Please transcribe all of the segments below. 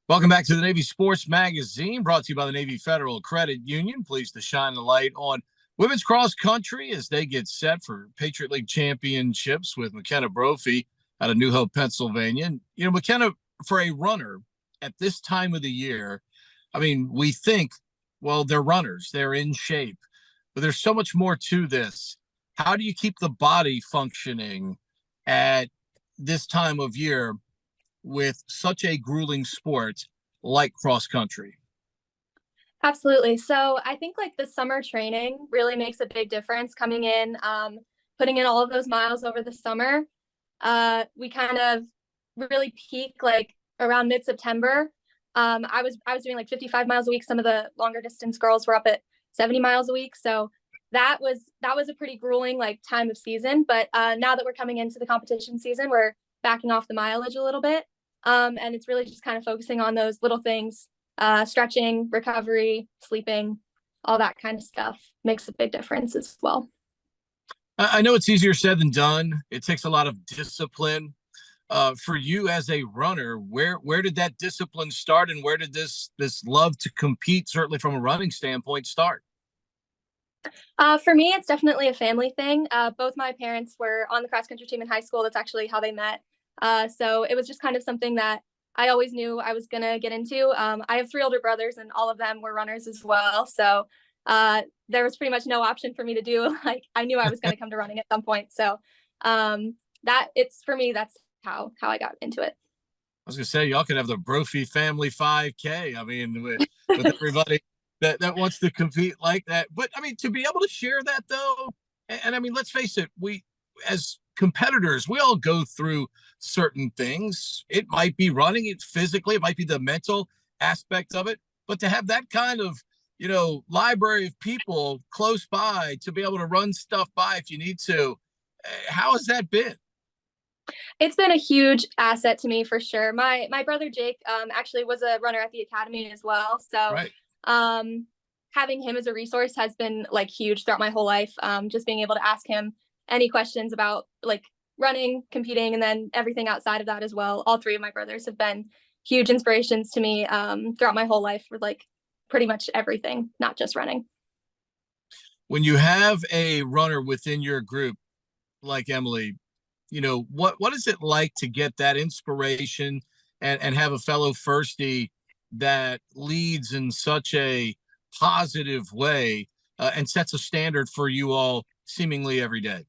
Welcome back to the Navy Sports Magazine, brought to you by the Navy Federal Credit Union. Pleased to shine the light on women's cross country as they get set for Patriot League championships with McKenna Brophy out of New Hope, Pennsylvania. And, McKenna, for a runner at this time of the year, I mean, we think, well, they're runners, they're in shape, but there's so much more to this. How do you keep the body functioning at this time of year with such a grueling sport like cross country? Absolutely. So I think like the summer training really makes a big difference coming in, putting in all of those miles over the summer. We kind of really peak like around mid-September. I was doing like 55 miles a week. Some of the longer distance girls were up at 70 miles a week. So that was a pretty grueling like time of season. But now that we're coming into the competition season, we're backing off the mileage a little bit. And it's really just kind of focusing on those little things, stretching, recovery, sleeping, all that kind of stuff makes a big difference as well. I know it's easier said than done. It takes a lot of discipline. For you as a runner, where did that discipline start, and where did this love to compete, certainly from a running standpoint, start? For me, it's definitely a family thing. Both my parents were on the cross country team in high school. That's actually how they met. So it was just kind of something that I always knew I was going to get into. I have three older brothers, and all of them were runners as well. So there was pretty much no option for me to do. Like, I knew I was going to come to running at some point. So that it's for me, that's how I got into it. I was gonna say y'all could have the Brophy family 5K. I mean, with everybody that wants to compete like that. But I mean, to be able to share that though, and I mean, let's face it, we as competitors, we all go through certain things. It might be running it physically, it might be the mental aspect of it, but to have that kind of library of people close by to be able to run stuff by if you need to, how has that been? It's been a huge asset to me for sure. My brother Jake actually was a runner at the academy as well. So Right. having him as a resource has been like huge throughout my whole life. Just being able to ask him any questions about like running, competing, and then everything outside of that as well. All three of my brothers have been huge inspirations to me throughout my whole life for like pretty much everything, not just running. When you have a runner within your group like Emily, what is it like to get that inspiration and have a fellow firstie that leads in such a positive way, and sets a standard for you all seemingly every day?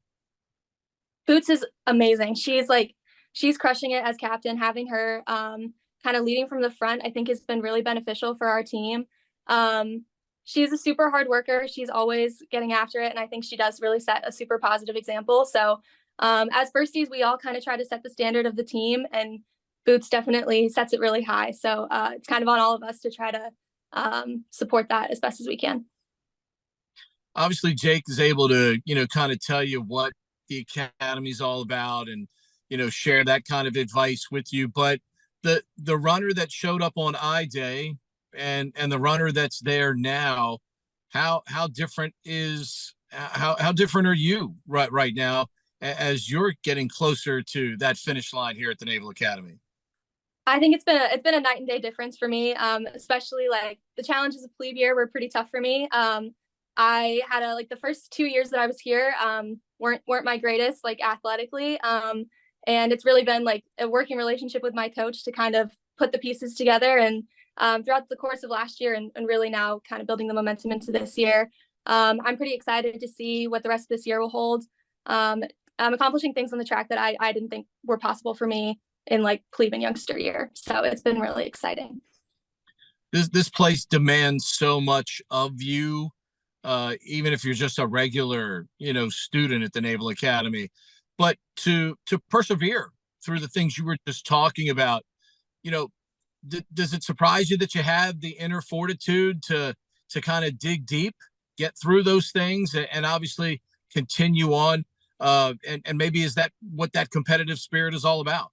Boots is amazing. She's crushing it as captain. Having her kind of leading from the front, I think has been really beneficial for our team. She's a super hard worker. She's always getting after it, and I think she does really set a super positive example. So as firsties, we all kind of try to set the standard of the team, and Boots definitely sets it really high. So it's kind of on all of us to try to support that as best as we can. Obviously, Jake is able to, kind of tell you what the academy's all about and, share that kind of advice with you. But the runner that showed up on I Day and the runner that's there now, how different is how different are you right now as you're getting closer to that finish line here at the Naval Academy? I think it's been a night and day difference for me, especially like the challenges of plebe year were pretty tough for me. I had like the first 2 years that I was here weren't my greatest like athletically, and it's really been like a working relationship with my coach to kind of put the pieces together. And throughout the course of last year and really now kind of building the momentum into this year, I'm pretty excited to see what the rest of this year will hold. I'm accomplishing things on the track that I didn't think were possible for me in like plebe and youngster year. So it's been really exciting. This place demands so much of you, even if you're just a regular, student at the Naval Academy. But to persevere through the things you were just talking about, you know, does it surprise you that you have the inner fortitude to kind of dig deep, get through those things, and obviously continue on? And maybe is that what that competitive spirit is all about?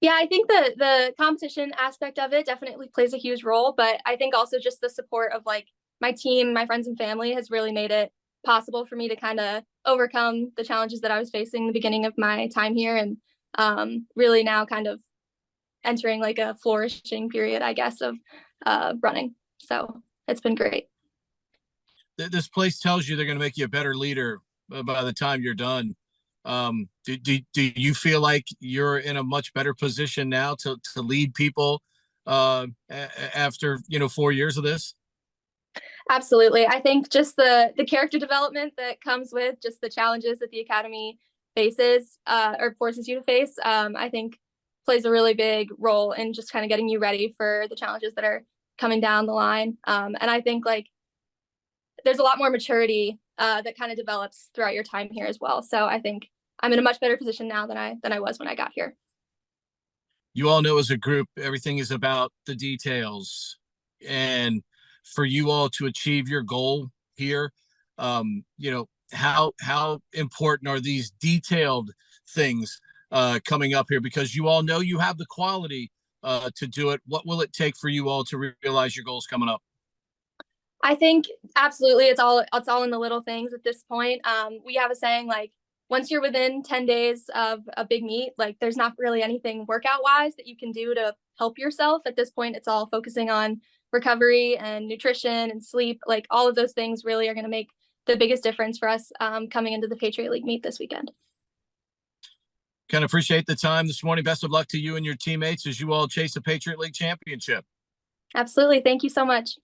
Yeah, I think the competition aspect of it definitely plays a huge role, but I think also just the support of like my team, my friends and family has really made it possible for me to kind of overcome the challenges that I was facing in the beginning of my time here, and really now kind of entering like a flourishing period, I guess, of running. So it's been great. This place tells you they're going to make you a better leader by the time you're done. Do you feel like you're in a much better position now to lead people after 4 years of this? Absolutely. I think just the character development that comes with just the challenges that the academy faces or forces you to face, I think plays a really big role in just kind of getting you ready for the challenges that are coming down the line. And I think like there's a lot more maturity that kind of develops throughout your time here as well. So I think I'm in a much better position now than I was when I got here. You all know as a group, everything is about the details. And for you all to achieve your goal here, how important are these detailed things coming up here? Because you all know you have the quality to do it. What will it take for you all to realize your goals coming up? I think absolutely it's all in the little things at this point. We have a saying like, once you're within 10 days of a big meet, like there's not really anything workout wise that you can do to help yourself. At this point, it's all focusing on recovery and nutrition and sleep. Like all of those things really are going to make the biggest difference for us coming into the Patriot League meet this weekend. Can appreciate the time this morning. Best of luck to you and your teammates as you all chase a Patriot League championship. Absolutely. Thank you so much.